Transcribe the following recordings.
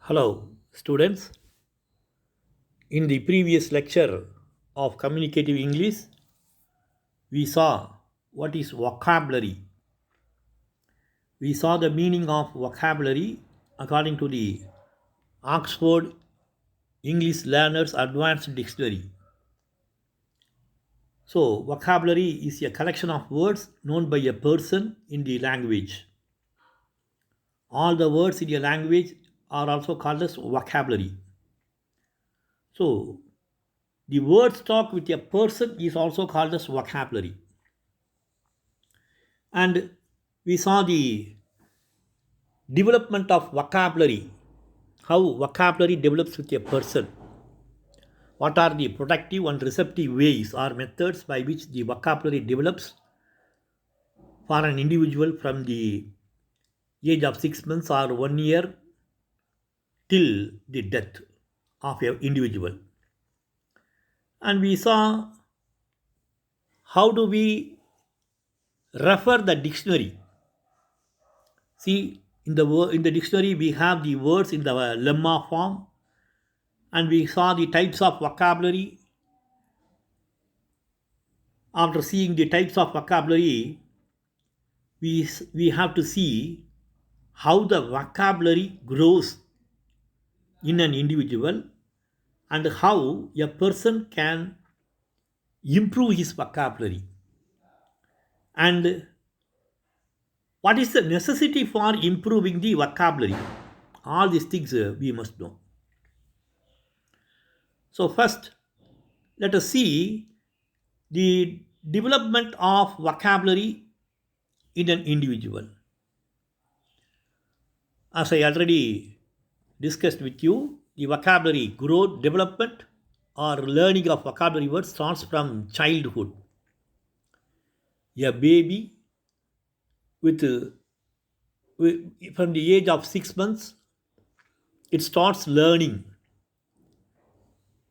Hello, students. In the previous lecture of communicative English, we saw what is vocabulary. We saw the meaning of vocabulary according to the Oxford English Learners Advanced Dictionary. So, vocabulary is a collection of words known by a person in the language. All the words in a language are also called as vocabulary. So, the word stock with a person is also called as vocabulary. And we saw the development of vocabulary, how vocabulary develops with a person. What are the productive and receptive ways or methods by which the vocabulary develops for an individual from the age of 6 months or 1 year till the death of an individual. And we saw how do we refer the dictionary. See, in the dictionary we have the words in the lemma form, and we saw the types of vocabulary. After seeing the types of vocabulary, we have to see how the vocabulary grows in an individual and how a person can improve his vocabulary, and what is the necessity for improving the vocabulary. All these things we must know. So first, let us see the development of vocabulary in an individual. As I already discussed with you, the vocabulary growth, development, or learning of vocabulary words starts from childhood. A baby with, from the age of 6 months, it starts learning.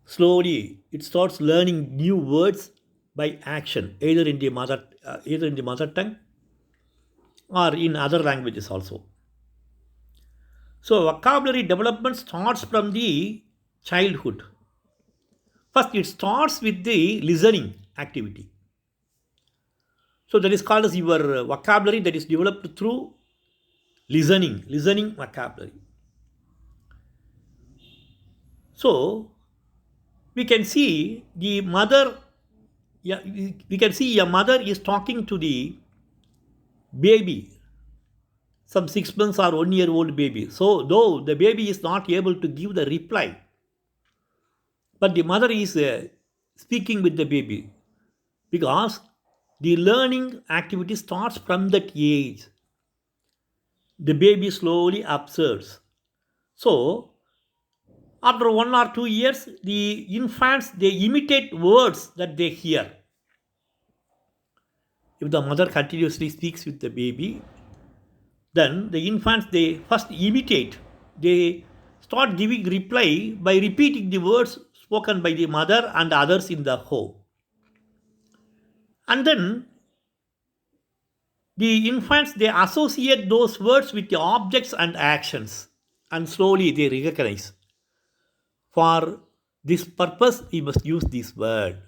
Slowly, it starts learning new words by action, either in the mother tongue or in other languages also. So, vocabulary development starts from the childhood. First, it starts with the listening activity. So, that is called as your vocabulary that is developed through listening vocabulary. So, we can see the mother, yeah, we can see a mother is talking to the baby, some 6 months or 1 year old baby. So, though the baby is not able to give the reply, but the mother is speaking with the baby because the learning activity starts from that age. The baby slowly observes. So, after 1 or 2 years, the infants they imitate words that they hear. If the mother continuously speaks with the baby, then the infants they first imitate. They start giving reply by repeating the words spoken by the mother and others in the home. And then the infants they associate those words with the objects and actions, and slowly they recognize. For this purpose, we must use this word.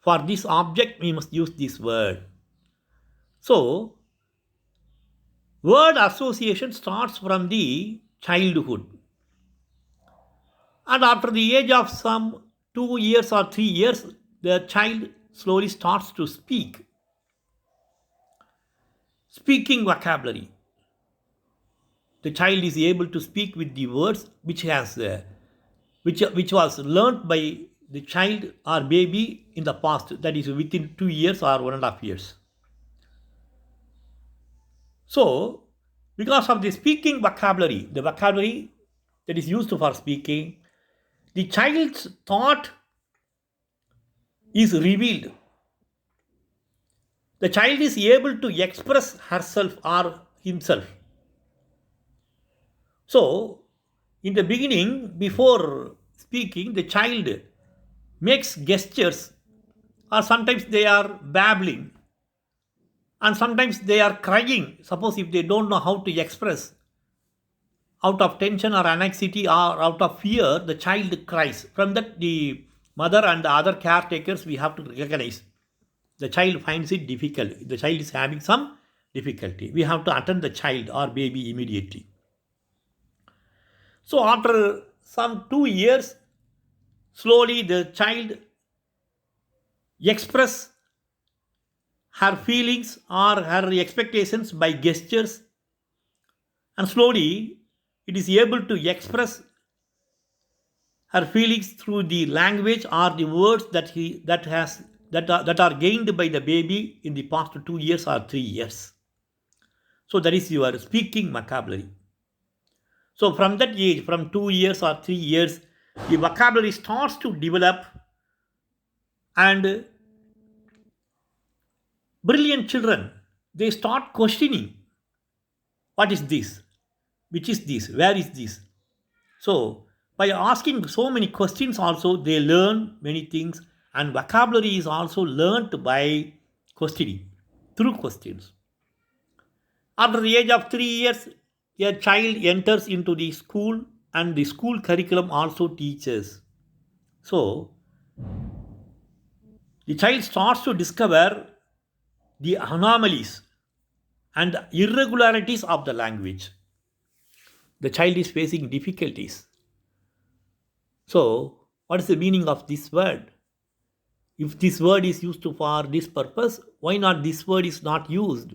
For this object, we must use this word. So, word association starts from the childhood. And after the age of some 2 years or 3 years, the child slowly starts to speak. Speaking vocabulary. The child is able to speak with the words which was learnt by the child or baby in the past, that is within 2 years or 1.5 years. So, because of the speaking vocabulary, the vocabulary that is used for speaking, the child's thought is revealed. The child is able to express herself or himself. So, in the beginning, before speaking, the child makes gestures, or sometimes they are babbling, and sometimes they are crying. Suppose if they don't know how to express, out of tension or anxiety or out of fear, the child cries. From that, the mother and the other caretakers, we have to recognize the child finds it difficult. The child is having some difficulty. We have to attend the child or baby immediately. So after some 2 years, slowly the child express her feelings or her expectations by gestures, and slowly it is able to express her feelings through the language or the words that are gained by the baby in the past 2 years or 3 years. So that is your speaking vocabulary. So from that age, from 2 years or 3 years, the vocabulary starts to develop, and brilliant children, they start questioning, what is this? Which is this? Where is this? So by asking so many questions also, they learn many things, and vocabulary is also learned by questioning, through questions. After the age of 3 years, a child enters into the school, and the school curriculum also teaches. So the child starts to discover the anomalies and irregularities of the language. The child is facing difficulties. So, what is the meaning of this word? If this word is used for this purpose, why not this word is not used?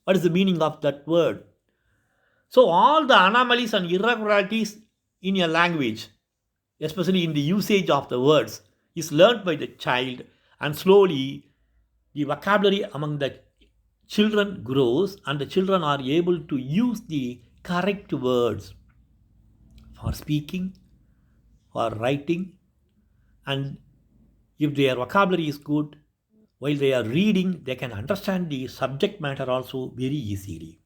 What is the meaning of that word? So, all the anomalies and irregularities in a language, especially in the usage of the words, is learned by the child, and slowly the vocabulary among the children grows, and the children are able to use the correct words for speaking, for writing, and if their vocabulary is good, while they are reading, they can understand the subject matter also very easily.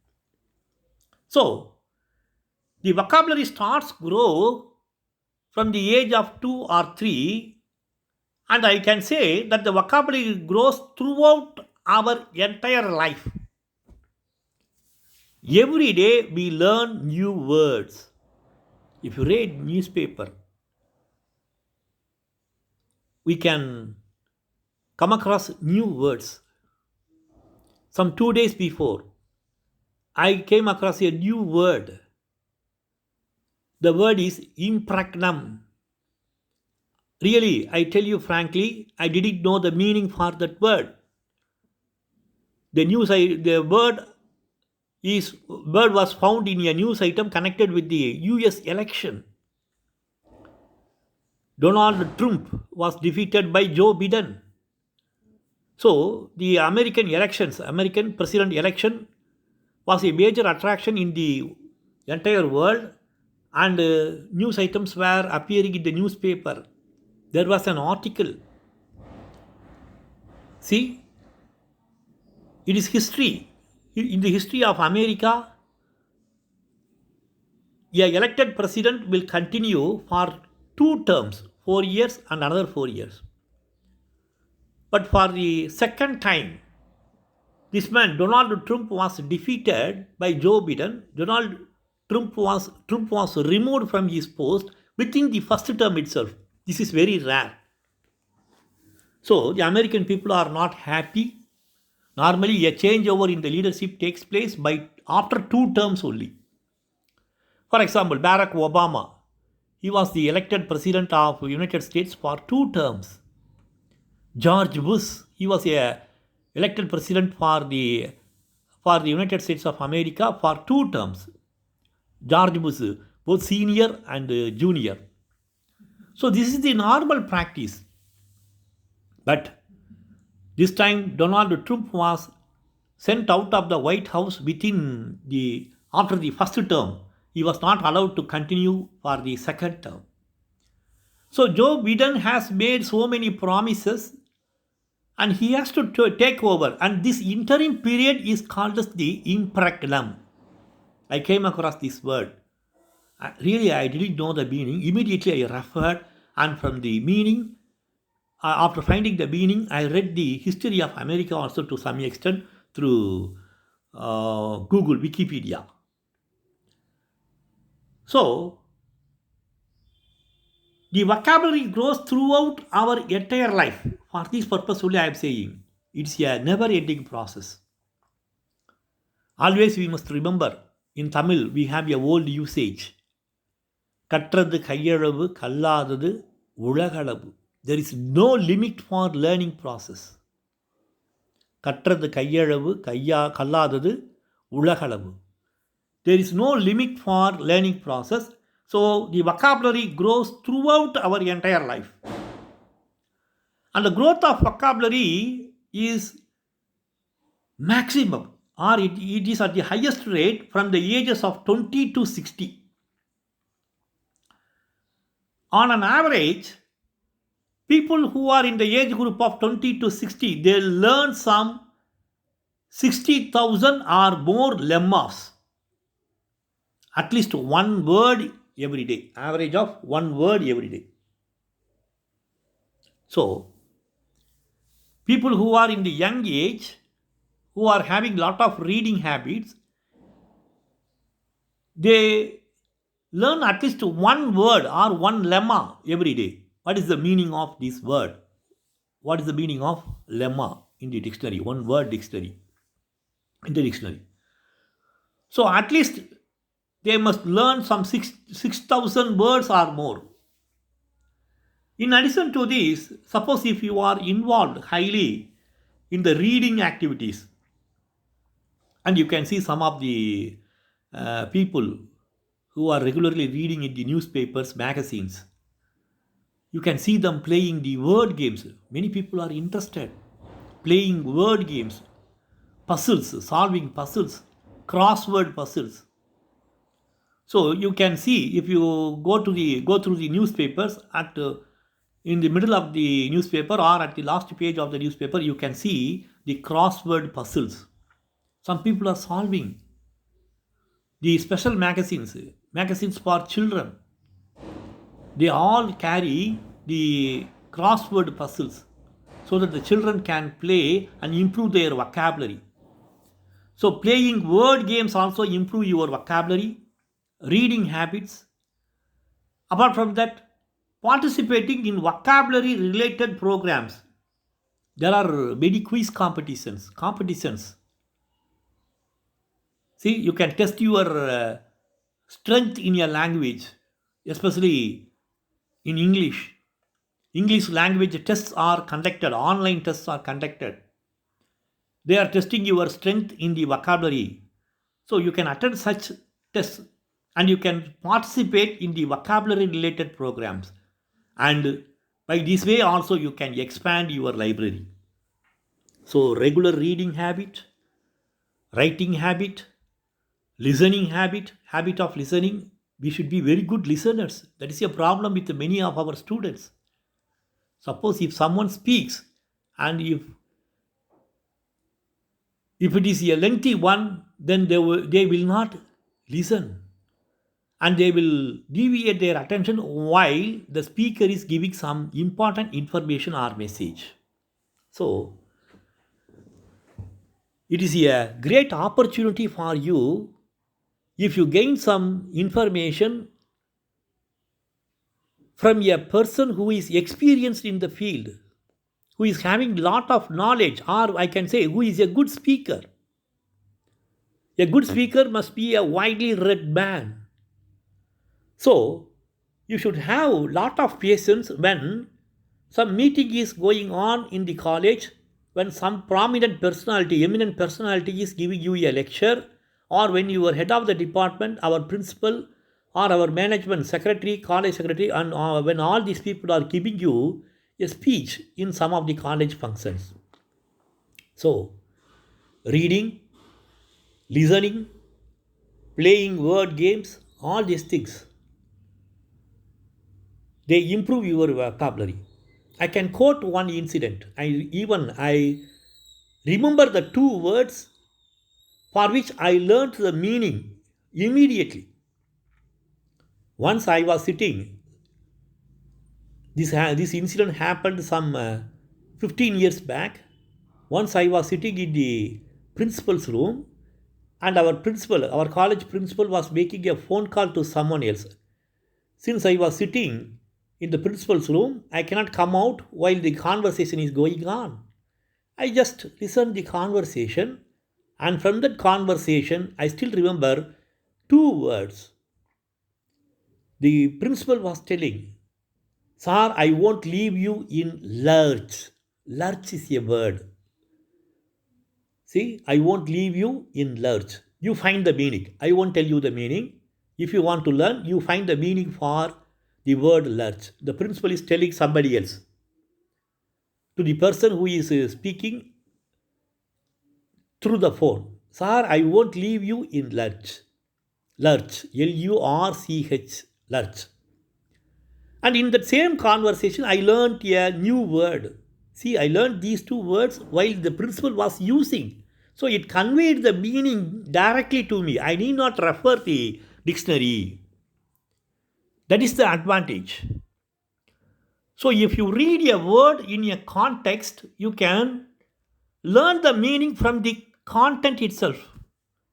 So the vocabulary starts grow from the age of 2 or 3, and I can say that the vocabulary grows throughout our entire life. Every day we learn new words. If you read newspaper, we can come across new words. Some 2 days before, I came across a new word. The word is impregnum. Really, I tell you frankly, I didn't know the meaning for that word. The word was found in a news item connected with the US election. Donald Trump was defeated by Joe Biden. So the American president election was a major attraction in the entire world, and news items were appearing in the newspaper. There was an article. See, it is history. In the history of America, a elected president will continue for 2 terms, 4 years and another 4 years. But for the second time, this man, Donald Trump, was defeated by Joe Biden. Trump was removed from his post within the first term itself. This is very rare. So the American people are not happy. Normally, a changeover in the leadership takes place by after 2 terms only. For example, Barack Obama, he was the elected president of United States for 2 terms. George Bush, he was a elected president for the United States of America for 2 terms. George Bush, both senior and junior. So this is the normal practice. But this time Donald Trump was sent out of the White House after the first term. He was not allowed to continue for the second term. So Joe Biden has made so many promises, and he has to take over. And this interim period is called as the impregnum. I came across this word. Really, I didn't know the meaning. Immediately I referred, and from the meaning, after finding the meaning, I read the history of America also to some extent through Google, Wikipedia. So, the vocabulary grows throughout our entire life. For this purpose only I am saying it's a never ending process. Always we must remember in Tamil we have a old usage. கற்றது கையளவு கல்லாதது உலகளவு. There is no limit for learning process. கற்றது கையளவு கல்லாதது உலகளவு. There is no limit for learning process. So the vocabulary grows throughout our entire life. And the growth of vocabulary is maximum, or it is at the highest rate from the ages of 20 to 60. On an average, people who are in the age group of 20 to 60, they learn some 60,000 or more lemmas. At least one word every day. Average of one word every day. So, people who are in the young age, who are having lot of reading habits, they learn at least one word or one lemma every day. What is the meaning of this word? What is the meaning of lemma in the dictionary? One word dictionary. In the dictionary. So at least they must learn some 6,000 words or more. In addition to this, suppose if you are involved highly in the reading activities, and you can see some of the people who are regularly reading in the newspapers, magazines, you can see them playing the word games. Many people are interested playing word games, puzzles, solving puzzles, crossword puzzles. So you can see if you go through the newspapers at in the middle of the newspaper or at the last page of the newspaper, you can see the crossword puzzles. Some people are solving the special magazines for children. They all carry the crossword puzzles so that the children can play and improve their vocabulary. So playing word games also improve your vocabulary, reading habits. Apart from that, participating in vocabulary related programs. There are many quiz competitions. See, you can test your strength in your language, especially in English language tests are conducted, online tests are conducted. They are testing your strength in the vocabulary. So you can attend such tests and you can participate in the vocabulary related programs. And by this way also you can expand your library. So regular reading habit, writing habit, listening habit of listening. We should be very good listeners. That is a problem with many of our students. Suppose if someone speaks and if it is a lengthy one, then they will not listen and they will deviate their attention while the speaker is giving some important information or message. So, it is a great opportunity for you if you gain some information from a person who is experienced in the field, who is having lot of knowledge, or I can say who is a good speaker. A good speaker must be a widely read man. So, you should have lot of patience when some meeting is going on in the college, when some prominent personality, eminent personality is giving you a lecture, or when you are head of the department, our principal or our management secretary, college secretary, and when all these people are giving you a speech in some of the college functions. So, reading, listening, playing word games, all these things, they improve your vocabulary. I can quote one incident. I remember the two words for which I learnt the meaning immediately. Once I was sitting, this incident happened some 15 years back. Once I was sitting in the principal's room and our college principal was making a phone call to someone else. Since I was sitting in the principal's room, I cannot come out while the conversation is going on. I just listened the conversation, and from that conversation, I still remember two words. The principal was telling, "Sir, I won't leave you in lurch." Lurch is a word. See, I won't leave you in lurch. You find the meaning. I won't tell you the meaning. If you want to learn, you find the meaning for the word lurch. The principal is telling somebody else, to the person who is speaking through the phone. Sir, I won't leave you in lurch. Lurch. Lurch. Lurch. And in that same conversation, I learned a new word. See, I learned these two words while the principal was using. So it conveyed the meaning directly to me. I need not refer the dictionary. That is the advantage. So if you read a word in a context, you can learn the meaning from the content itself,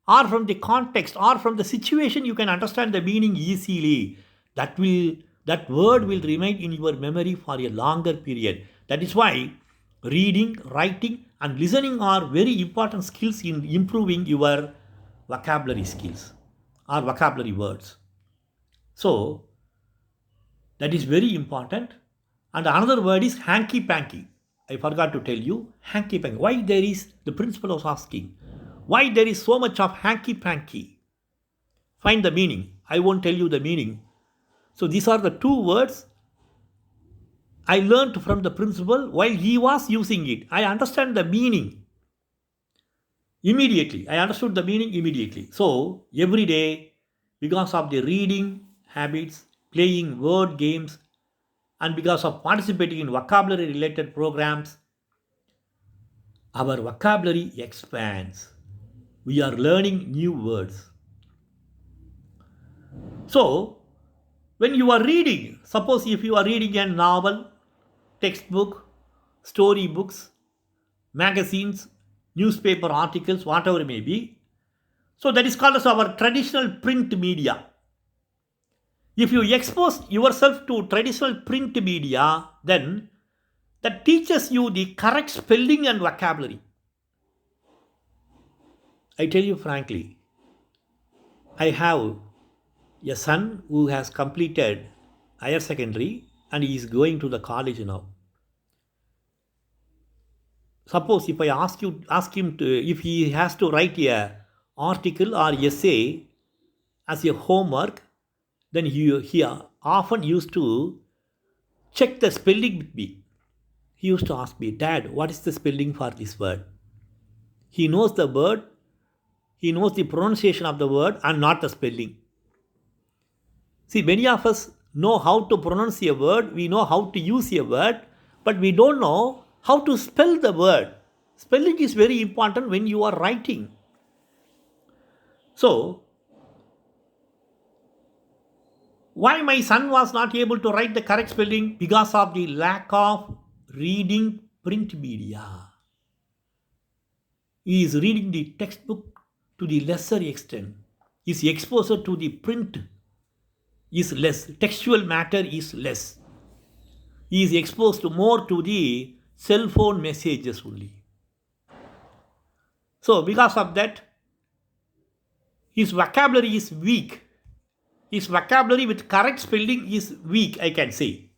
or from the context, or from the situation. You can understand the meaning easily. That word will remain in your memory for a longer period. That is why reading, writing, and listening are very important skills in improving your vocabulary skills or vocabulary words. So that is very important. And another word is hanky panky. I forgot to tell you hanky panky. Why there is, the principal was asking, why there is so much of hanky panky? Find the meaning. I won't tell you the meaning. So these are the two words I learned from the principal while he was using it. I understand the meaning immediately. I understood the meaning immediately. So every day, because of the reading habits, playing word games, and because of participating in vocabulary related programs, our vocabulary expands. We are learning new words. So, when you are reading, suppose if you are reading a novel, textbook, story books, magazines, newspaper articles, whatever it may be, so that is called as our traditional print media. If you expose yourself to traditional print media, then that teaches you the correct spelling and vocabulary. I tell you frankly, I have a son who has completed higher secondary and he is going to the college now. Suppose if I ask him to, if he has to write a article or essay as a homework, then he often used to check the spelling with me. He used to ask me, "Dad, what is the spelling for this word?" He knows the word, he knows the pronunciation of the word and not the spelling. See, many of us know how to pronounce a word, we know how to use a word, but we don't know how to spell the word. Spelling is very important when you are writing. So, why my son was not able to write the correct spelling? Because of the lack of reading print media. He is reading the textbook to the lesser extent. His exposure to the print is less. Textual matter is less. He is exposed more to the cell phone messages only. So, because of that, his vocabulary is weak. His vocabulary with correct spelling is weak, I can say.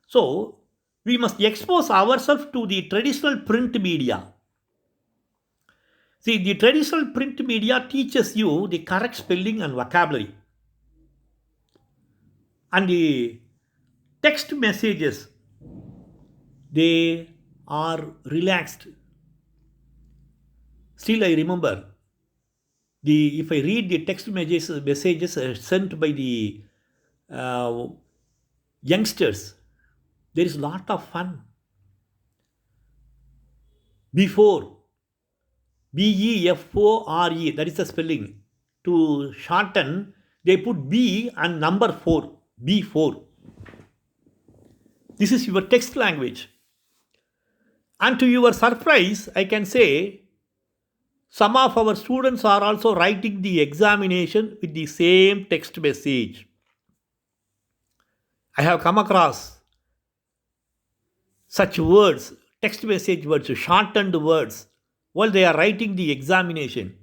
So, we must expose ourselves to the traditional print media. See, the traditional print media teaches you the correct spelling and vocabulary. And the text messages, they are relaxed. Still, I remember if I read the text messages sent by the uh, youngsters, there is a lot of fun. Before, BEFORE, that is the spelling. To shorten, they put B and number 4, B4. This is your text language. And to your surprise, I can say Some of our students are also writing the examination with the same text message. I have come across such words, text message words, shortened words, while they are writing the examination.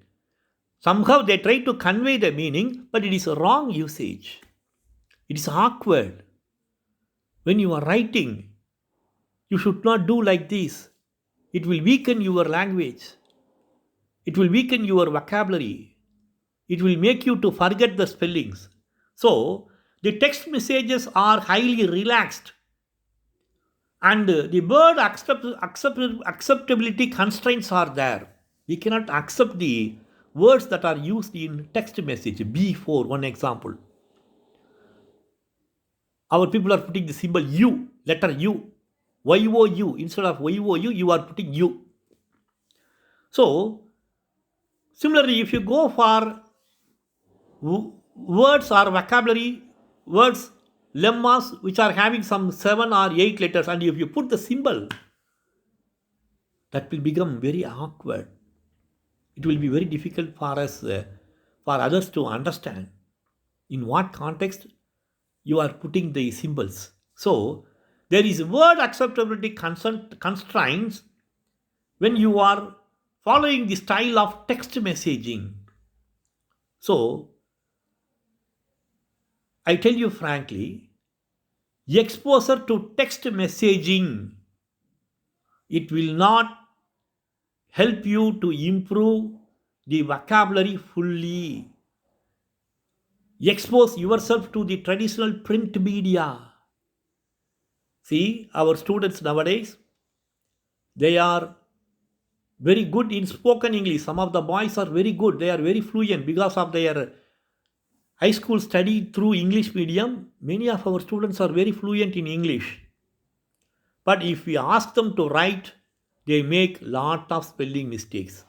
Somehow they try to convey the meaning, but it is a wrong usage. It is awkward. When you are writing, you should not do like this. It will weaken your language. It will weaken your vocabulary. It will make you to forget the spellings. So, the text messages are highly relaxed and the word acceptability constraints are there. We cannot accept the words that are used in text message. B4, one example. Our people are putting the symbol U, letter U, YOU. Instead of YOU, you are putting U. So, similarly, if you go for words or vocabulary, words, lemmas, which are having some 7 or 8 letters, and if you put the symbol, that will become very awkward. It will be very difficult for us, for others to understand in what context you are putting the symbols. So, there is word acceptability constraints when you are following the style of text messaging. So, I tell you frankly, exposure to text messaging, it will not help you to improve the vocabulary fully. Expose yourself to the traditional print media. See, our students nowadays, they are very good in spoken English. Some of the boys are very good. They are very fluent because of their high school study through English medium. Many of our students are very fluent in English. But if we ask them to write, they make lot of spelling mistakes.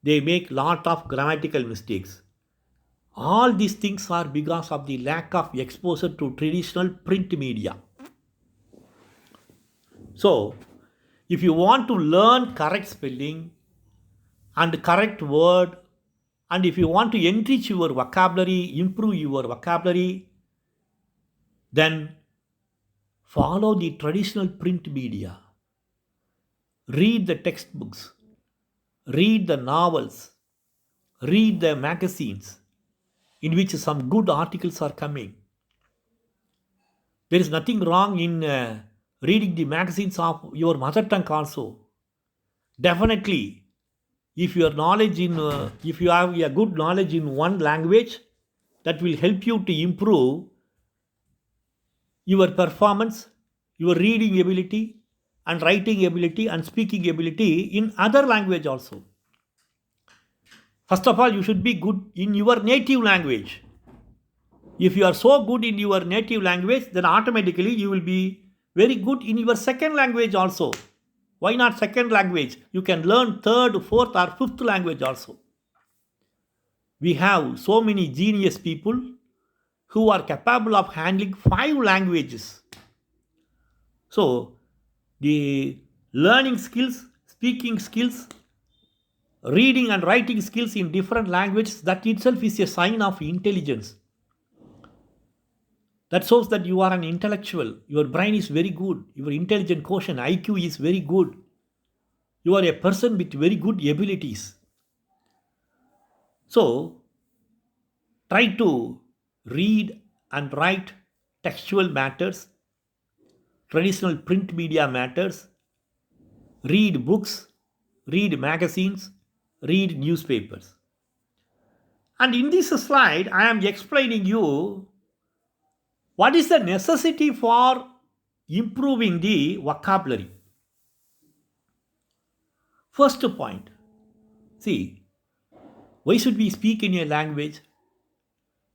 They make lot of grammatical mistakes. All these things are because of the lack of exposure to traditional print media. So, if you want to learn correct spelling and correct word, and if you want to enrich your vocabulary, improve your vocabulary, then follow the traditional print media. Read the textbooks, read the novels, read the magazines in which some good articles are coming. There is nothing wrong in reading the magazines of your mother tongue also. Definitely, if your knowledge in if you have a good knowledge in one language, that will help you to improve your performance, your reading ability and writing ability and speaking ability in other language also. First of all, you should be good in your native language. If you are so good in your native language, then automatically you will be very good in your second language also. Why not second language? You can learn third, fourth or fifth language also. We have so many genius people who are capable of handling 5 languages. So, the learning skills, speaking skills, reading and writing skills in different languages, that itself is a sign of intelligence. That shows that you are an intellectual. Your brain is very good. Your intelligent quotient, IQ, is very good. You are a person with very good abilities. So, try to read and write textual matters, traditional print media matters, read books, read magazines, read newspapers. And in this slide, I am explaining you what is the necessity for improving the vocabulary. First point, see, why should we speak in a language?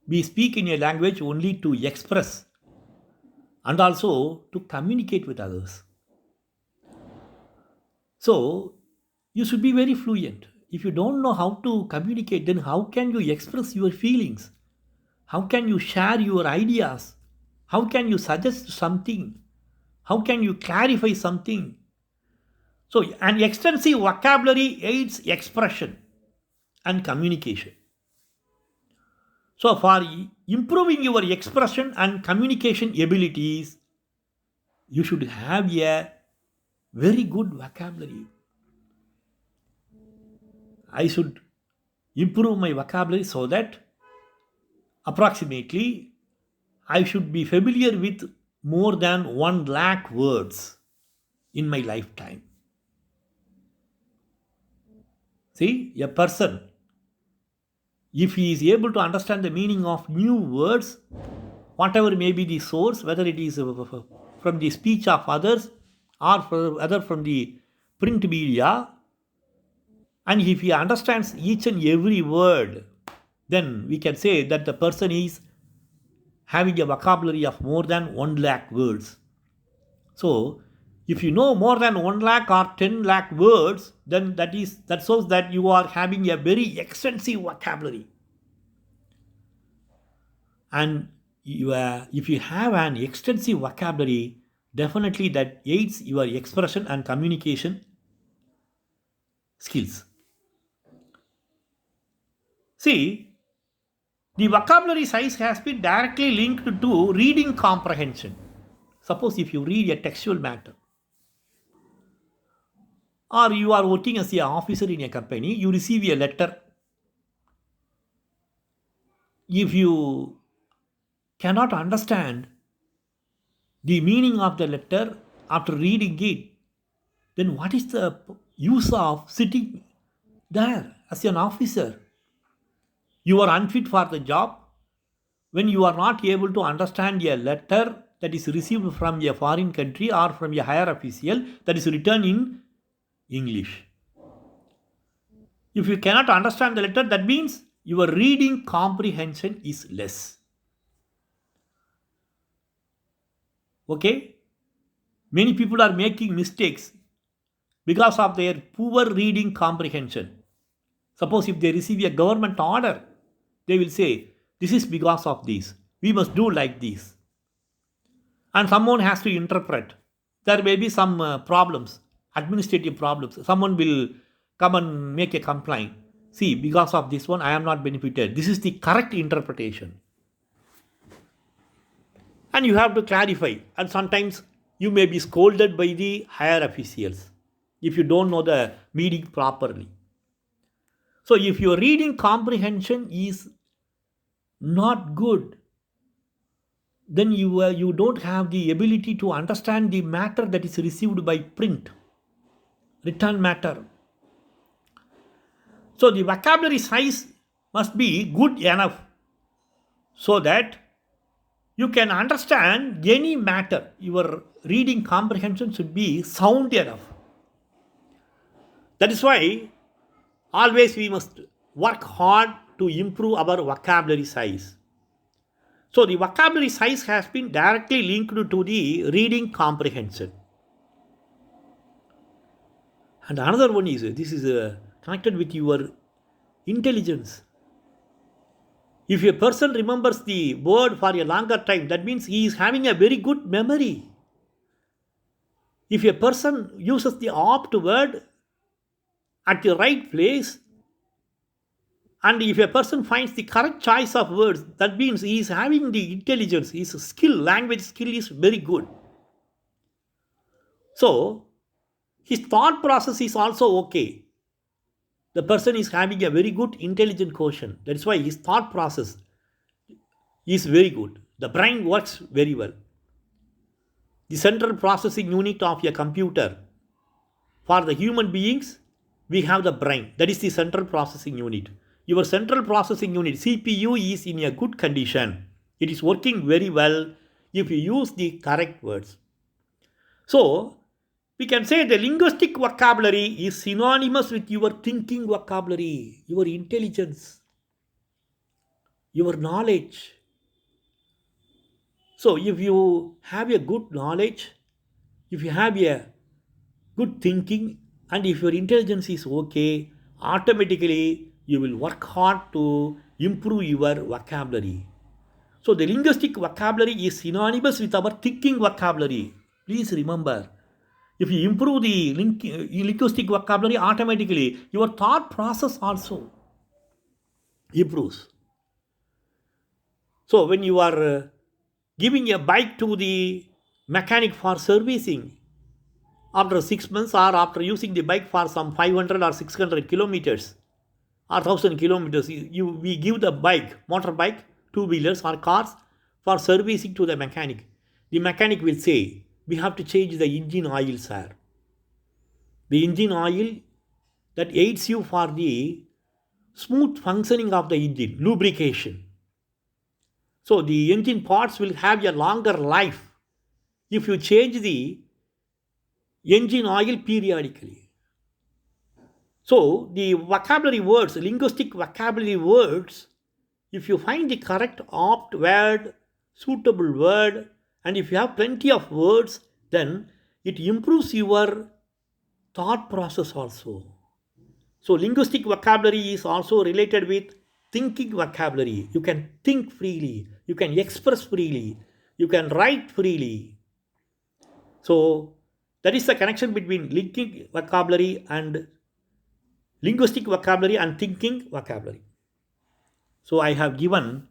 We speak in a language only to express and also to communicate with others. So, you should be very fluent. If you don't know how to communicate, then how can you express your feelings? How can you share your ideas? How can you suggest something? How can you clarify something? So, an extensive vocabulary aids expression. and communication. So, for improving your expression and communication abilities, you should have a very good vocabulary. I should improve my vocabulary so that approximately I should be familiar with more than 1 lakh words in my lifetime. See, a person, if he is able to understand the meaning of new words, whatever may be the source, whether it is from the speech of others or from the print media, and if he understands each and every word, then we can say that the person is having a vocabulary of more than 1 lakh words. So, if you know more than 1 lakh or 10 lakh words, then that shows that you are having a very extensive vocabulary. And if you have an extensive vocabulary, definitely that aids your expression and communication skills. See, the vocabulary size has been directly linked to reading comprehension. Suppose if you read a textual matter, or you are working as an officer in a company, you receive a letter. If you cannot understand the meaning of the letter after reading it, then what is the use of sitting there as an officer? You are unfit for the job when you are not able to understand a letter that is received from a foreign country or from a higher official that is written in English. If you cannot understand the letter, that means your reading comprehension is less. Okay? Many people are making mistakes because of their poor reading comprehension. Suppose if they receive a government order, they will say, this is because of this. We must do like this. And someone has to interpret. There may be some problems, administrative problems. Someone will come and make a complaint. See, because of this one, I am not benefited. This is the correct interpretation. And you have to clarify. And sometimes you may be scolded by the higher officials if you don't know the meaning properly. So if your reading comprehension is not good, then you don't have the ability to understand the matter that is received by print, written matter. So the vocabulary size must be good enough so that you can understand any matter. Your reading comprehension should be sound enough. That is why always we must work hard to improve our vocabulary size. So the vocabulary size has been directly linked to the reading comprehension. And another one is, this is connected with your intelligence. If a person remembers the word for a longer time, that means he is having a very good memory. If a person uses the opt word at the right place, and if a person finds the correct choice of words, that means he is having the intelligence, his skill, language skill is very good. So, his thought process is also okay. The person is having a very good intelligent quotient. That's why his thought process is very good. The brain works very well. The central processing unit of a computer, for the human beings, we have the brain. That is the central processing unit. Your central processing unit, CPU, is in a good condition. It is working very well if you use the correct words. So, we can say the linguistic vocabulary is synonymous with your thinking vocabulary, your intelligence, your knowledge. So, if you have a good knowledge, if you have a good thinking, and if your intelligence is okay, automatically you will work hard to improve your vocabulary. So the linguistic vocabulary is synonymous with our thinking vocabulary. Please remember, if you improve the linguistic vocabulary, automatically your thought process also improves. So when you are giving a bike to the mechanic for servicing, after 6 months or after using the bike for some 500 or 600 kilometers or 1000 kilometers, we give the bike, motorbike, two wheelers or cars for servicing to the mechanic. The mechanic will say, we have to change the engine oil, sir. The engine oil that aids you for the smooth functioning of the engine, lubrication. So the engine parts will have a longer life if you change the engine oil periodically. So the vocabulary words, linguistic vocabulary words, if you find the correct opt word, suitable word, and if you have plenty of words, then it improves your thought process also. So linguistic vocabulary is also related with thinking vocabulary. You can think freely, you can express freely, you can write freely. So that is the connection between linking vocabulary and linguistic vocabulary and thinking vocabulary. So I have given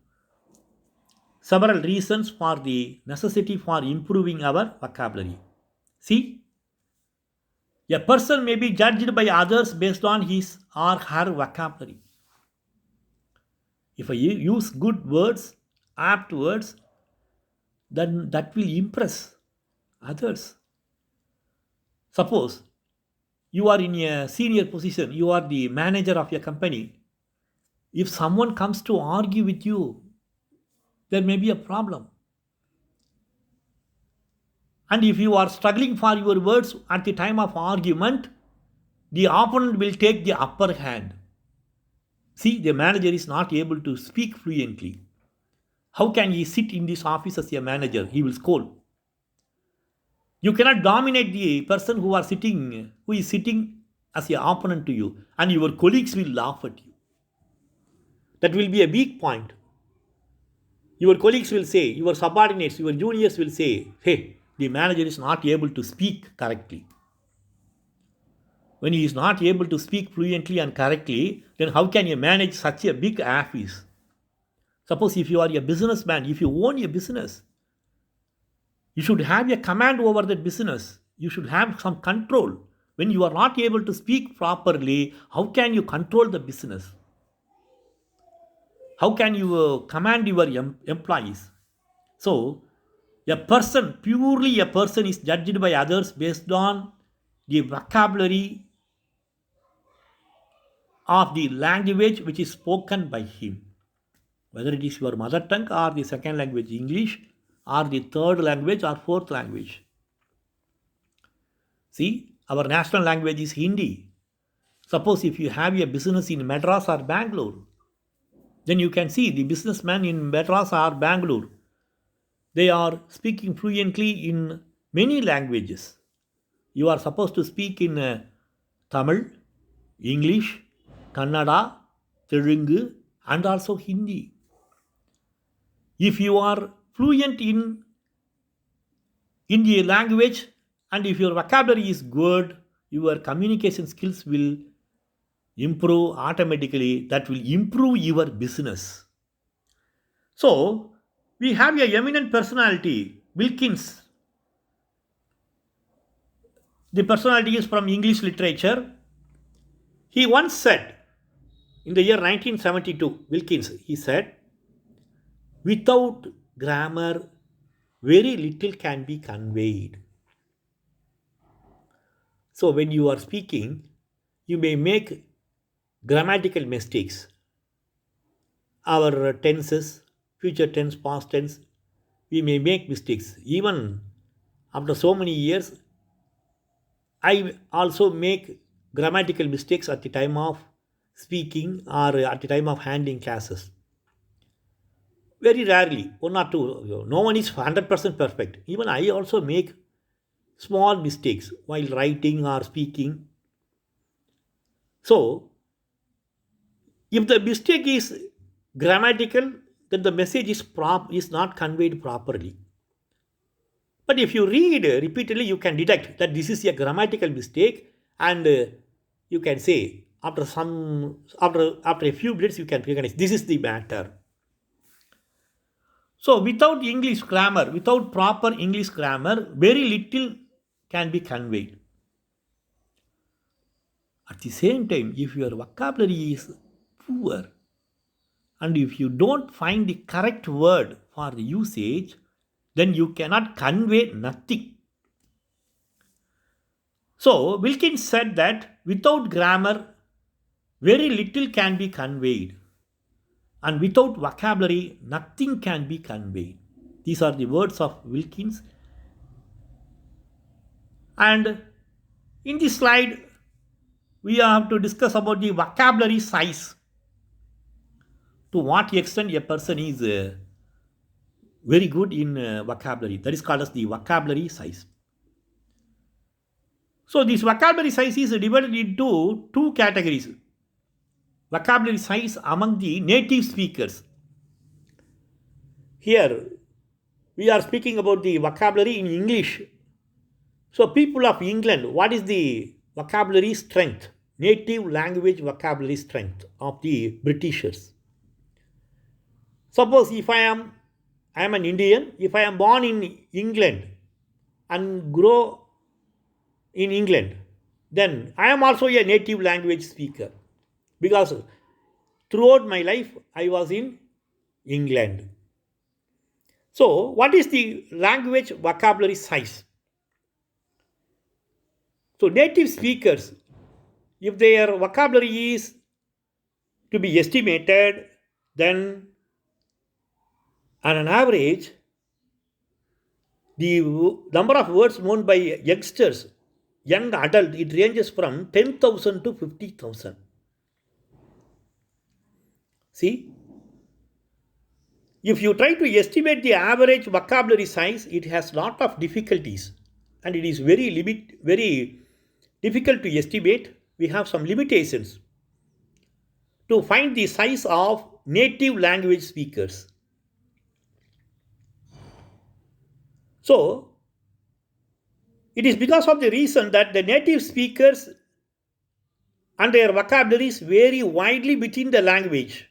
several reasons for the necessity for improving our vocabulary. See, a person may be judged by others based on his or her vocabulary. If I use good words, apt words, then that will impress others. Suppose you are in a senior position, you are the manager of a company. If someone comes to argue with you, there may be a problem. And if you are struggling for your words at the time of argument, the opponent will take the upper hand. See, the manager is not able to speak fluently. How can he sit in this office as a manager? He will scold. You cannot dominate the person who is sitting as an opponent to you, and your colleagues will laugh at you. That will be a weak point. Your colleagues will say, your subordinates, your juniors will say, hey, the manager is not able to speak correctly. When he is not able to speak fluently and correctly, then how can you manage such a big office? Suppose if you are a businessman, if you own a business, you should have a command over that business. You should have some control. When you are not able to speak properly, how can you control the business? How can you command your employees? So, purely a person is judged by others based on the vocabulary of the language which is spoken by him. Whether it is your mother tongue or the second language, English, or the third language or fourth language. See, our national language is Hindi. Suppose if you have a business in Madras or Bangalore, then you can see the businessmen in Madras or Bangalore. They are speaking fluently in many languages. You are supposed to speak in Tamil, English, Kannada, Telugu, and also Hindi. If you are fluent in the language and if your vocabulary is good, your communication skills will improve automatically. That will improve your business. So, we have a eminent personality, Wilkins. The personality is from English literature. He once said, in the year 1972, Wilkins, he said, without grammar, very little can be conveyed. So when you are speaking, you may make grammatical mistakes. Our tenses, future tense, past tense, we may make mistakes. Even after so many years, I also make grammatical mistakes at the time of speaking or at the time of handling classes. Very rarely, one or two. No one is 100% perfect. Even I also make small mistakes while writing or speaking. So, if the mistake is grammatical, then the message is not conveyed properly. But if you read repeatedly, you can detect that this is a grammatical mistake, and you can say, after a few minutes you can recognize this is the matter. So without English grammar, without proper English grammar, very little can be conveyed. At the same time, if your vocabulary is poor and if you don't find the correct word for the usage, then you cannot convey nothing. So Wilkins said that without grammar, very little can be conveyed, and without vocabulary, nothing can be conveyed. These are the words of Wilkins. And in this slide, we have to discuss about the vocabulary size. To what extent a person is very good in vocabulary. That is called as the vocabulary size. So this vocabulary size is divided into two categories. Vocabulary size among the native speakers. Here we are speaking about the vocabulary in English. So people of England, what is the vocabulary strength, native language vocabulary strength of the Britishers? Suppose if I am an Indian, if I am born in England and grow in England, then I am also a native language speaker because throughout my life I was in England. So what is the language vocabulary size? So native speakers, if their vocabulary is to be estimated, then on an average, the number of words known by youngsters, young adult, it ranges from 10,000 to 50,000. See, if you try to estimate the average vocabulary size, it has lot of difficulties, and it is very difficult to estimate. We have some limitations to find the size of native language speakers. So, it is because of the reason that the native speakers and their vocabularies vary widely between the language.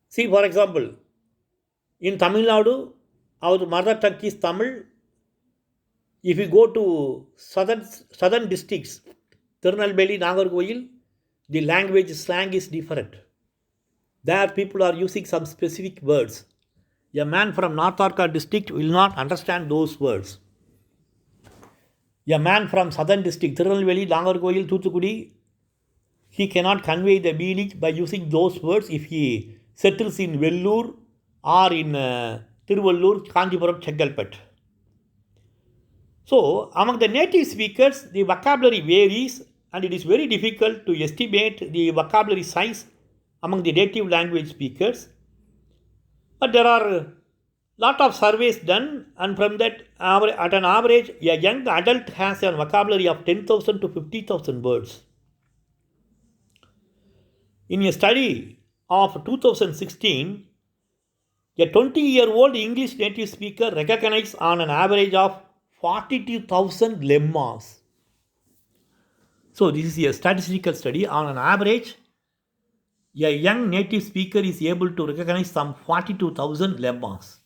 See, for example, in Tamil Nadu, our mother tongue is Tamil. If you go to southern districts, Tirunelveli, Nagarkoil, the language slang is different. There people are using some specific words. A man from North Arcot district will not understand those words. A man from southern district, Tirunelveli, Nagarkoil, Thuthukudi, he cannot convey the meaning by using those words if he settles in Vellore or in Tiruvallur, Kanjipuram, Chengalpet. So, among the native speakers, the vocabulary varies and it is very difficult to estimate the vocabulary size among the native language speakers. But there are a lot of surveys done, and from that, at an average, a young adult has a vocabulary of 10,000 to 50,000 words. In a study of 2016, a 20-year-old English native speaker recognized on an average of 42,000 lemmas. So this is a statistical study. On an average, a young native speaker is able to recognize some 42,000 lemmas.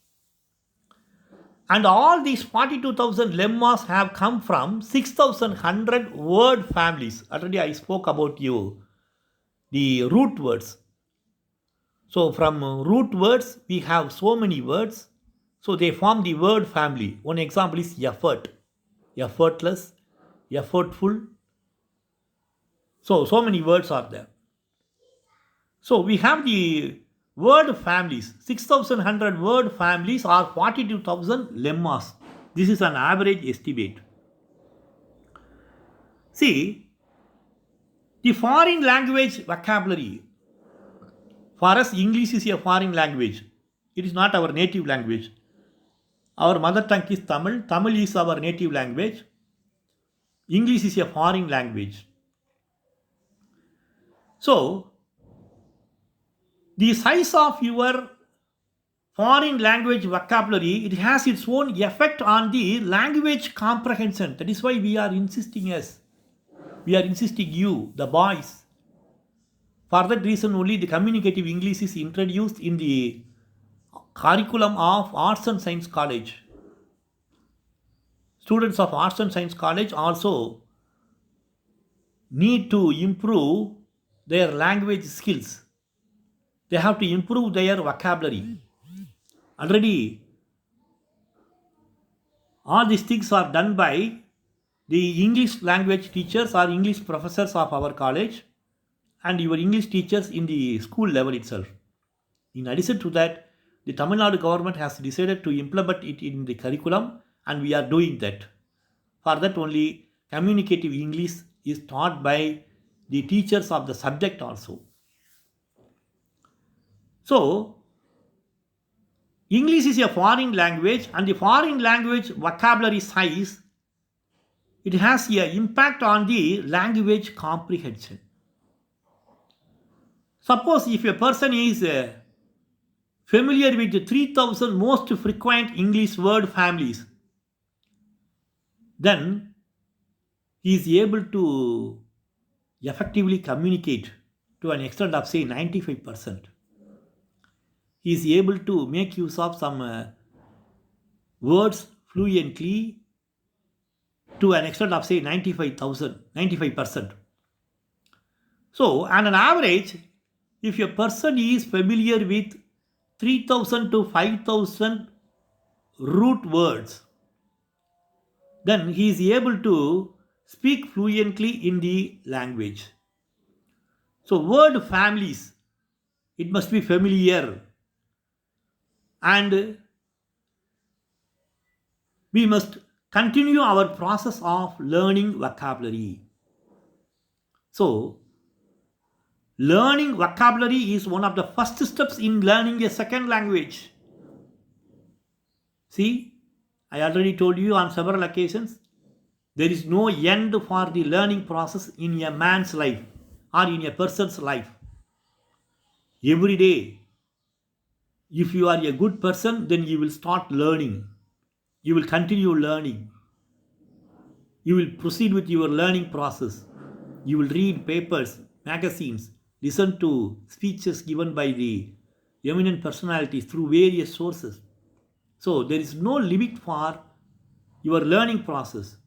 And all these 42,000 lemmas have come from 6,100 word families. Already I spoke about the root words. So from root words, we have so many words. So they form the word family. One example is effort, effortless, effortful. So many words are there. So we have the word families, 6,100 word families or 42,000 lemmas. This is an average estimate. See, the foreign language vocabulary. For us, English is a foreign language. It is not our native language. Our mother tongue is Tamil. Tamil is our native language. English is a foreign language. So, the size of your foreign language vocabulary, it has its own effect on the language comprehension. That is why we are insisting as We are insisting you, the boys. For that reason only the communicative English is introduced in the curriculum of Arts and Science College. Students of Arts and Science College also need to improve their language skills. They have to improve their vocabulary. Already, all these things are done by the English language teachers or English professors of our college and your English teachers in the school level itself. In addition to that, the Tamil Nadu government has decided to implement it in the curriculum, and we are doing that. For that only, communicative English is taught by the teachers of the subject also. So, English is a foreign language, and the foreign language vocabulary size, it has an impact on the language comprehension. Suppose if a person is familiar with the 3000 most frequent English word families, then he is able to effectively communicate to an extent of say 95%. He is able to make use of some words fluently to an extent of say 95%. So on an average, if a person is familiar with 3000 to 5000 root words, then he is able to speak fluently in the language. So word families, it must be familiar, and we must continue our process of learning vocabulary. So learning vocabulary is one of the first steps in learning a second language. See, I already told you on several occasions, there is no end for the learning process in a man's life or in a person's life. Every day, if you are a good person, then you will start learning. You will continue learning. You will proceed with your learning process. You will read papers, magazines, listen to speeches given by the eminent personalities through various sources. So there is no limit for your learning process.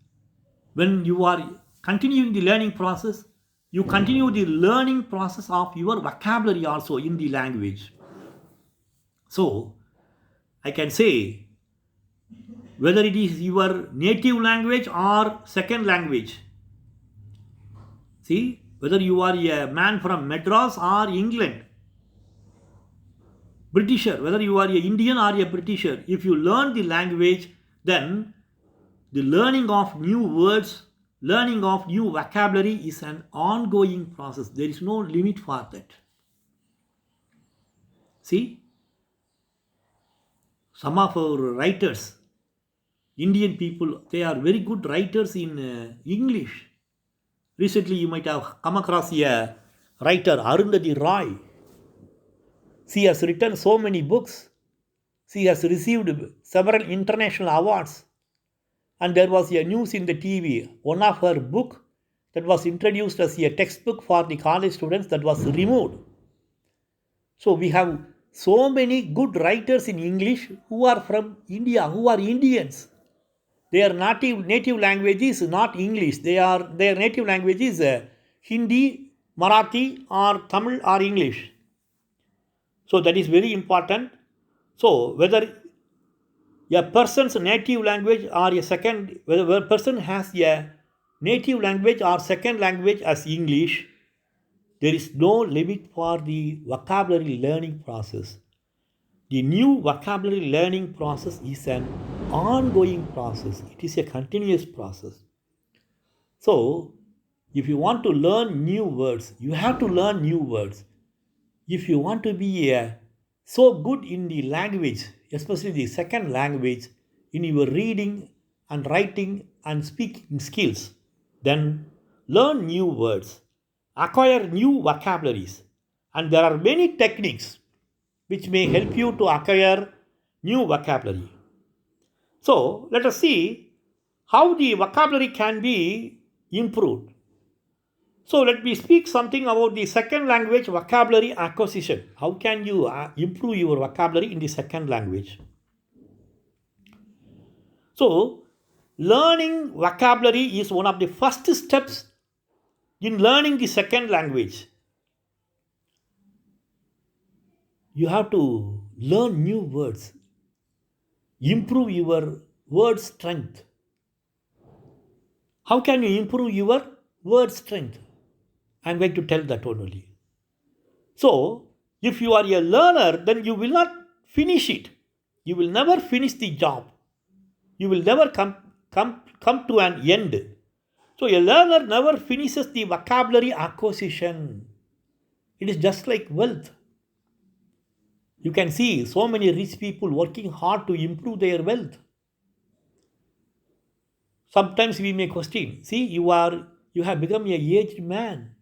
When you are continuing the learning process, you continue the learning process of your vocabulary also in the language. So I can say whether it is your native language or second language. See, whether you are a man from Madras or England, Britisher, whether you are a Indian or a Britisher, if you learn the language, then the learning of new words, learning of new vocabulary is an ongoing process. There is no limit for that. See, some of our writers, Indian people, they are very good writers in English. Recently, you might have come across a writer, Arundhati Roy. She has written so many books. She has received several international awards. And there was a news in the TV. One of her book that was introduced as a textbook for the college students, that was removed. So we have so many good writers in English who are from India, who are Indians. Their native language is not English. Their native language is Hindi, Marathi, or Tamil, or English. So that is very important. So whether a person's native language or whether a person has a native language or second language as English, there is no limit for the vocabulary learning process. The new vocabulary learning process is an ongoing process. It is a continuous process. So, if you want to learn new words, you have to learn new words. If you want to be so good in the language, especially the second language, in your reading and writing and speaking skills, then learn new words, acquire new vocabularies, and there are many techniques which may help you to acquire new vocabulary. So, let us see how the vocabulary can be improved. So let me speak something about the second language vocabulary acquisition. How can you improve your vocabulary in the second language? So learning vocabulary is one of the first steps in learning the second language. You have to learn new words, improve your word strength. How can you improve your word strength? I'm going to tell that one only. So, if you are a learner, then you will not finish it. You will never finish the job. You will never come to an end. So, a learner never finishes the vocabulary acquisition. It is just like wealth. You can see so many rich people working hard to improve their wealth. Sometimes we may question, see, you have become a aged man.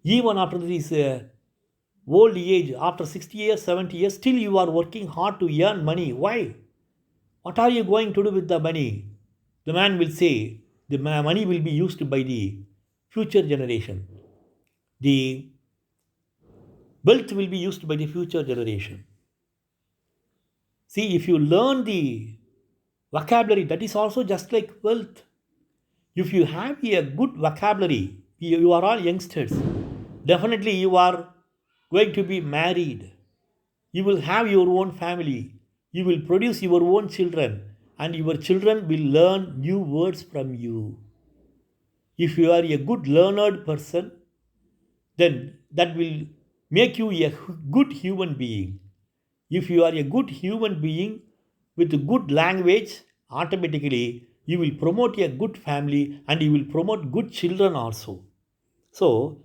Even after this old age, after 60 years, 70 years, still you are working hard to earn money. Why? What are you going to do with the money? The man will say, the money will be used by the future generation. The wealth will be used by the future generation. See, if you learn the vocabulary, that is also just like wealth. If you have a good vocabulary, you are all youngsters, definitely you are going to be married. You will have your own family. You will produce your own children, and your children will learn new words from you. If you are a good learned person, then that will make you a good human being. If you are a good human being with a good language, automatically you will promote a good family and you will promote good children also. So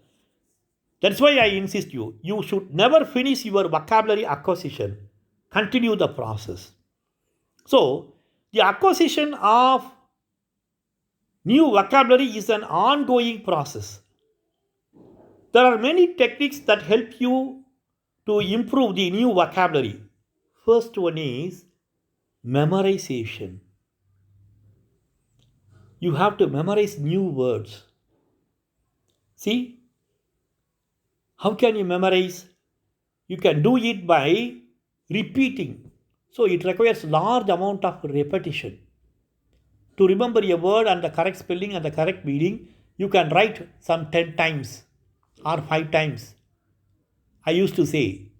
that's why I insist you should never finish your vocabulary acquisition. Continue the process. So the acquisition of new vocabulary is an ongoing process. There are many techniques that help you to improve the new vocabulary. First one is memorization. You have to memorize new words. See, how can you memorize? You can do it by repeating. So it requires large amount of repetition. To remember a word and the correct spelling and the correct meaning, you can write some 10 times or 5 times. I used to say,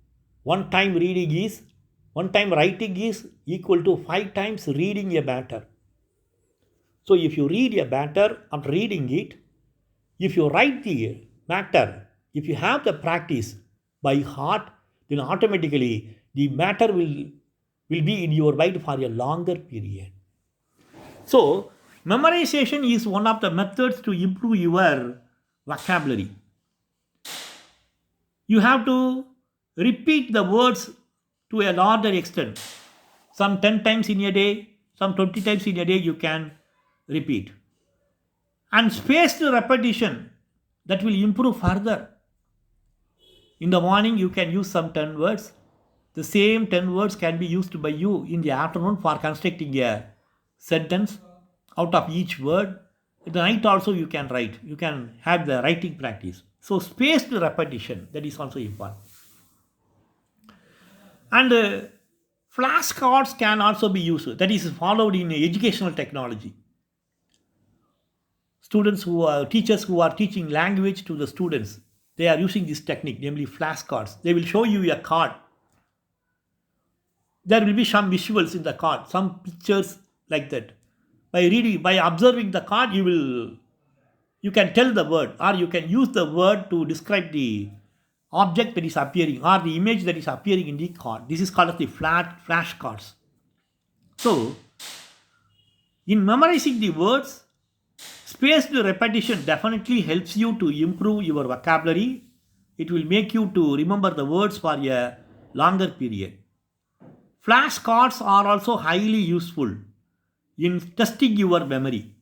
one time writing is equal to 5 times reading a matter. So if you read a matter after reading it, if you write the matter, if you have the practice by heart, then automatically the matter will be in your mind for a longer period. So, memorization is one of the methods to improve your vocabulary. You have to repeat the words to a larger extent. Some 10 times in a day, some 20 times in a day, you can repeat. And spaced repetition that will improve further. In the morning, you can use some 10 words. The same 10 words can be used by you in the afternoon for constructing a sentence out of each word. In the night also you can write. You can have the writing practice. So spaced repetition, that is also important. And flashcards can also be used. That is followed in educational technology. Teachers who are teaching language to the students, they are using this technique, namely flashcards. They will show you a card. There will be some visuals in the card, some pictures like that. By observing the card, you can tell the word, or you can use the word to describe the object that is appearing or the image that is appearing in the card. This is called as the flashcards. So, in memorizing the words, spaced repetition definitely helps you to improve your vocabulary. It will make you to remember the words for a longer period. Flashcards are also highly useful in testing your memory.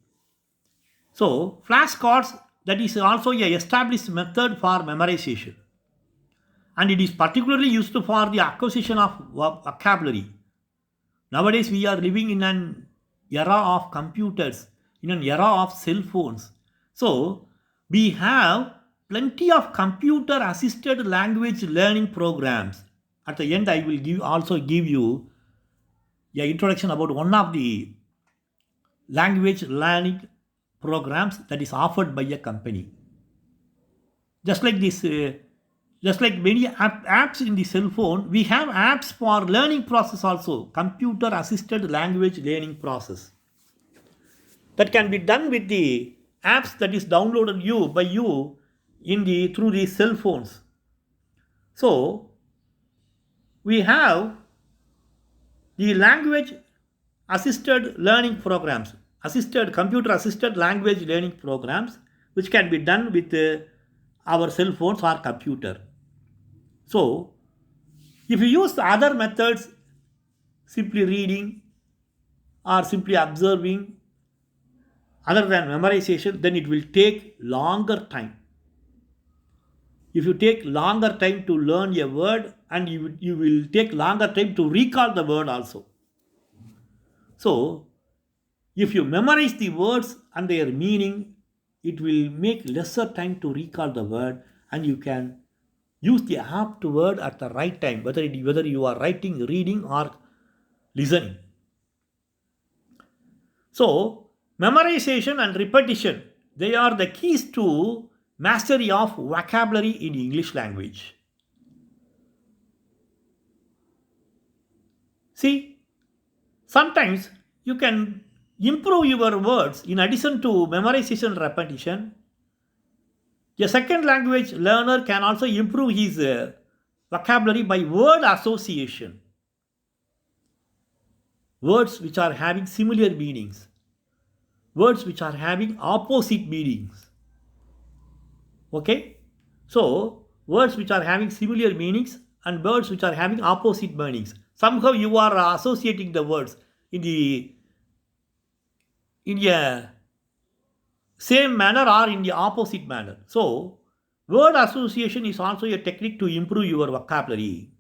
So, flashcards, that is also a established method for memorization, and it is particularly used for the acquisition of vocabulary. Nowadays, we are living in an era of computers, in an era of cell phones. So, We have plenty of computer assisted language learning programs. At the end, I will give you an introduction about one of the language learning programs that is offered by a company. Just like this, just like many apps in the cell phone, we have apps for learning process also, computer assisted language learning process that can be done with the apps that is downloaded by you in the through the cell phones. So we have the language assisted learning programs, assisted computer assisted language learning programs, which can be done with our cell phones or computer. So if you use other methods, simply reading or simply observing, other than memorization, then it will take longer time. If you take longer time to learn a word, and you will take longer time to recall the word also. So if you memorize the words and their meaning, it will make lesser time to recall the word, and you can use the apt word at the right time, whether you are writing, reading, or listening. So memorization and repetition, they are the keys to mastery of vocabulary in English language. See, sometimes you can improve your words in addition to memorization and repetition. A second language learner can also improve his vocabulary by word association. Words which are having similar meanings, words which are having opposite meanings. Okay? So, words which are having similar meanings and words which are having opposite meanings. Somehow you are associating the words in a same manner or in the opposite manner. So, word association is also a technique to improve your vocabulary.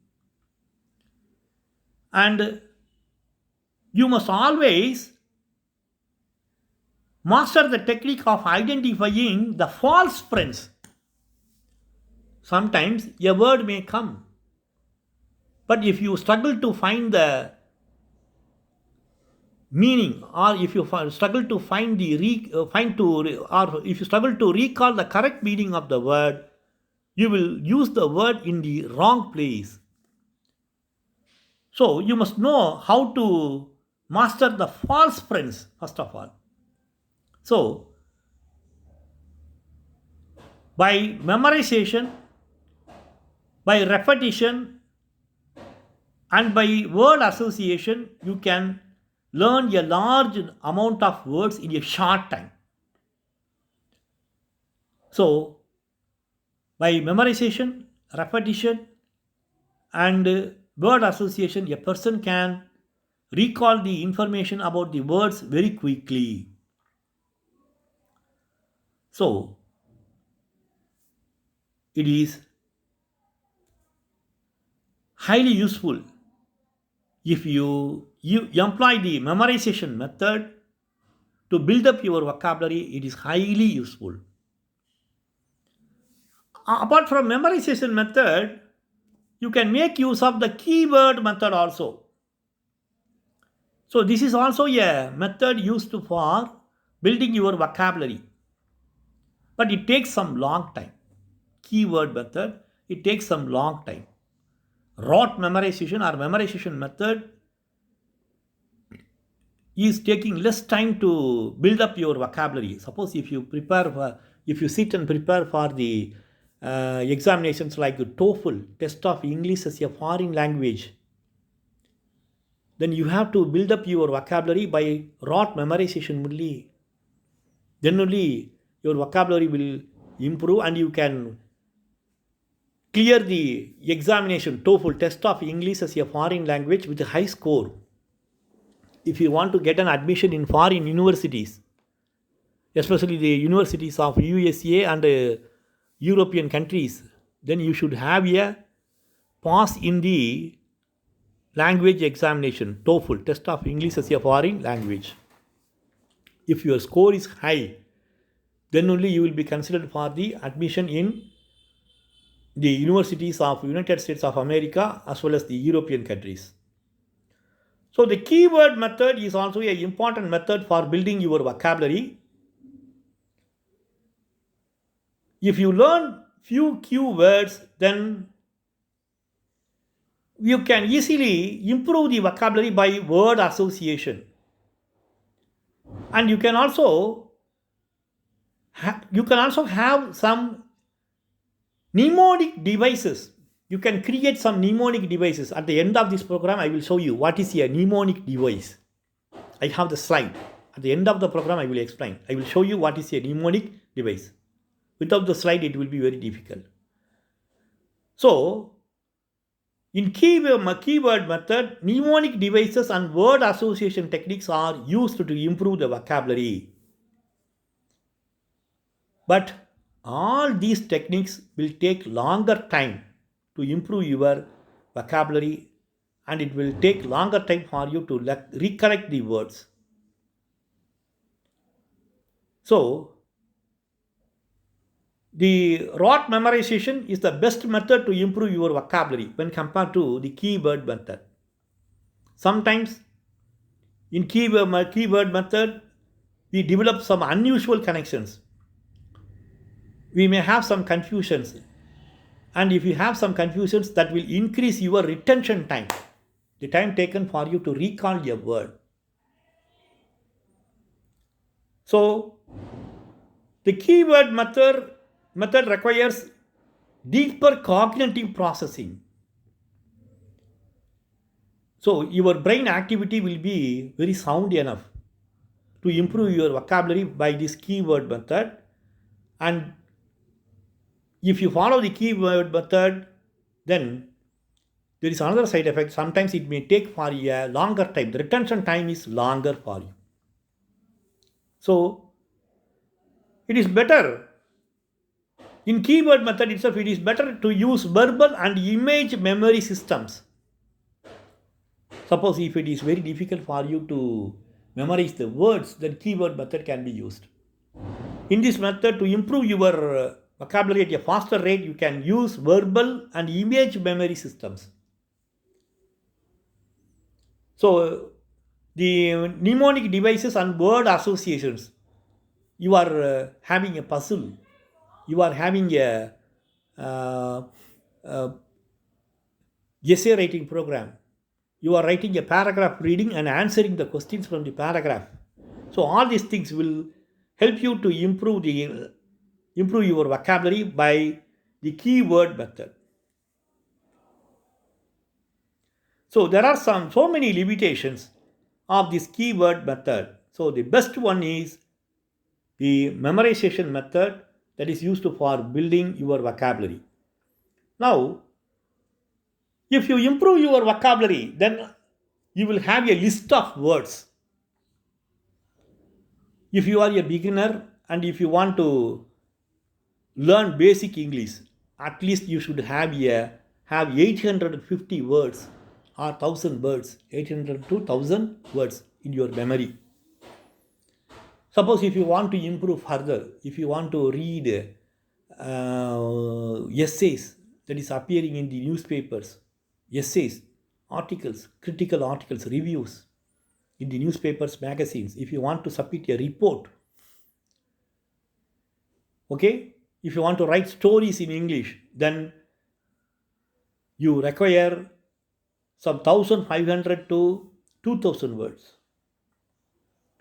And you must always master the technique of identifying the false friends. Sometimes a word may come, but if you struggle to find the meaning, or if you struggle to find or if you struggle to recall the correct meaning of the word, you will use the word in the wrong place. So you must know how to master the false friends first of all. So by memorization, by repetition, and by word association, you can learn a large amount of words in a short time. So by memorization, repetition, and word association, a person can recall the information about the words very quickly. So it is highly useful if you employ the memorization method to build up your vocabulary. It is highly useful. Apart from memorization method, you can make use of the keyword method also. So this is also a method used for building your vocabulary, but it takes some long time. Keyword method, it takes some long time. Rote memorization or memorization method is taking less time to build up your vocabulary. Suppose if you sit and prepare for the examinations like the TOEFL, test of English as a foreign language, then you have to build up your vocabulary by rote memorization only. Then only your vocabulary will improve and you can clear the examination, TOEFL, test of English as a foreign language, with a high score. If you want to get an admission in foreign universities, especially the universities of USA and European countries, then you should have a pass in the language examination, TOEFL, test of English as a foreign language. If your score is high, then only you will be considered for the admission in the universities of United States of America as well as the European countries. So the keyword method is also an important method for building your vocabulary. If you learn few keywords, then you can easily improve the vocabulary by word association. And you can also have some mnemonic devices. You can create some mnemonic devices. At the end of this program, I will show you what is a mnemonic device. I have the slide. At the end of the program, I will explain. I will show you what is a mnemonic device. Without the slide, it will be very difficult. So, in keyword method, mnemonic devices and word association techniques are used to improve the vocabulary. But all these techniques will take longer time to improve your vocabulary, and it will take longer time for you to recollect the words. So, the rote memorization is the best method to improve your vocabulary when compared to the keyword method. Sometimes in keyword method, we develop some unusual connections. We may have some confusions, and if you have some confusions, that will increase your retention time, the time taken for you to recall a word. So the keyword method requires deeper cognitive processing. So your brain activity will be very sound enough to improve your vocabulary by this keyword method. And if you follow the keyword method, then there is another side effect. Sometimes it may take for a longer time. The retention time is longer for you. So it is better in keyword method itself, it is better to use verbal and image memory systems. Suppose if it is very difficult for you to memorize the words, then keyword method can be used. In this method, to improve your vocabulary at a faster rate, you can use verbal and image memory systems. So the mnemonic devices and word associations, you are having a puzzle, you are having a uh, essay writing program, you are writing a paragraph, reading and answering the questions from the paragraph. So all these things will help you to improve your vocabulary by the keyword method. So there are so many limitations of this keyword method. So the best one is the memorization method, that is used for building your vocabulary. Now, if you improve your vocabulary, then you will have a list of words. If you are a beginner and if you want to learn basic English, at least you should have 850 words or 1000 words, 800 to 1000 words in your memory. Suppose if you want to improve further, if you want to read essays that is appearing in the newspapers, essays, articles, critical articles, reviews in the newspapers, magazines, if you want to submit a report, okay, if you want to write stories in English, then you require some 1500 to 2000 words.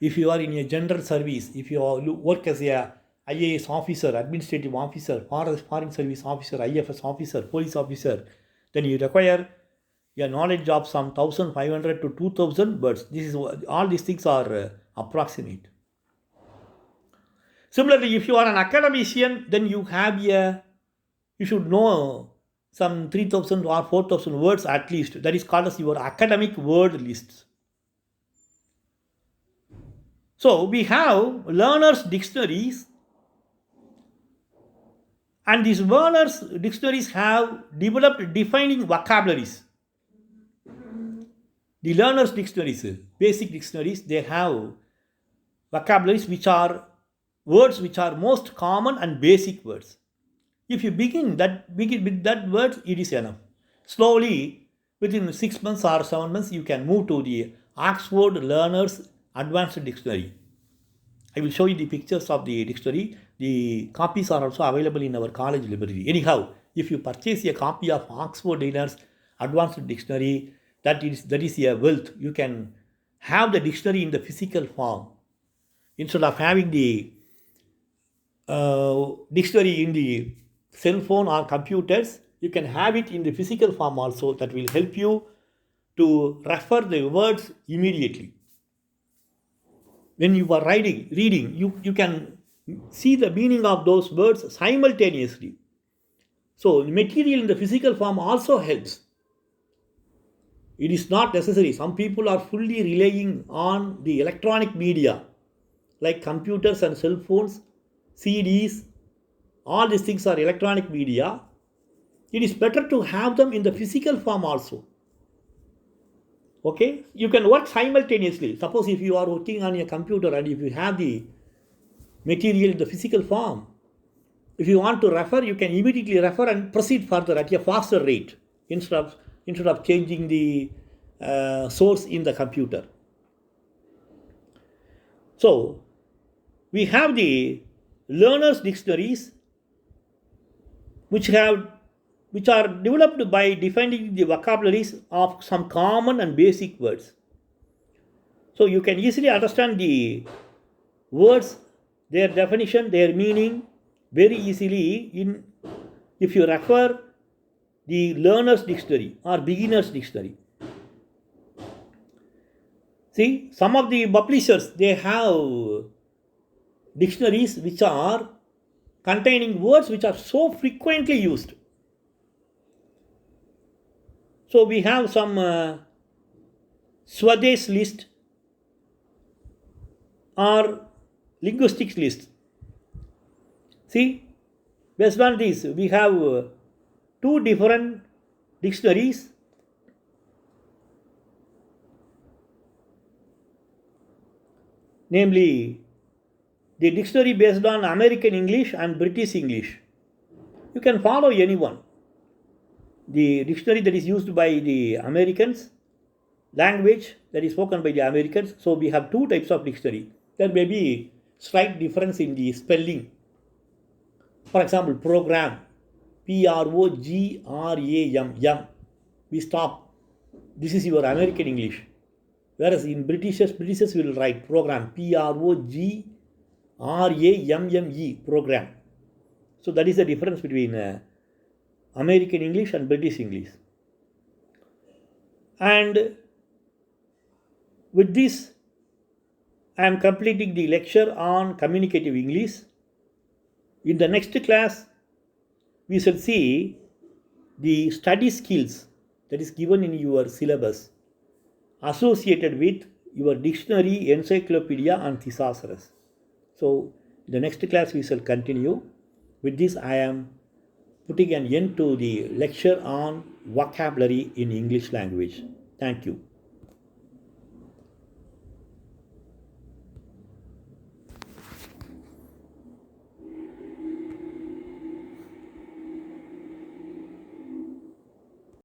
If you are in a general service, if you work as a IAS officer, administrative officer, foreign service officer, IFS officer, police officer, then you require a knowledge of some 1500 to 2000 words. All these things are approximate. Similarly, if you are an academician, then you should know some 3000 or 4000 words at least. That is called as your academic word lists. So we have learners' dictionaries, and these learners' dictionaries have developed defining vocabularies. The learners' dictionaries, basic dictionaries, they have vocabularies which are words which are most common and basic words. If you begin with that word, it is enough. Slowly, within 6 months or 7 months, you can move to the Oxford Learners Advanced Dictionary. I will show you the pictures of the dictionary. The copies are also available in our college library. Anyhow, if you purchase a copy of Oxford Learners Advanced Dictionary, that is a wealth. You can have the dictionary in the physical form instead of having the dictionary in the cell phone or computers. You can have it in the physical form also. That will help you to refer the words immediately. When you are reading, you can see the meaning of those words simultaneously. So material in the physical form also helps. It is not necessary. Some people are fully relying on the electronic media like computers and cell phones, CDs. All these things are electronic media. It is better to have them in the physical form also. Okay, you can work simultaneously. Suppose if you are working on a computer and if you have the material in the physical form, if you want to refer, you can immediately refer and proceed further at a faster rate instead of changing the source in the computer. So we have the learners dictionaries which are developed by defining the vocabularies of some common and basic words. So you can easily understand the words, their definition, their meaning very easily in if you refer the learner's dictionary or beginner's dictionary. See, some of the publishers, they have dictionaries which are containing words which are so frequently used. So we have some Swadesh list or linguistics list. See, based on this, we have two different dictionaries. Namely, the dictionary based on American English and British English. You can follow anyone. The dictionary that is used by the Americans, language that is spoken by the Americans. So we have two types of dictionary. There may be slight difference in the spelling. For example, program, program. We stop. This is your American English. Whereas in Britishers will write program, program, program. So that is the difference between American English and British English. And with this, I am completing the lecture on communicative English. In the next class, we shall see the study skills that is given in your syllabus associated with your dictionary, encyclopedia, and thesaurus. So, in the next class, we shall continue. With this, I am putting an end to the lecture on vocabulary in English language. Thank you.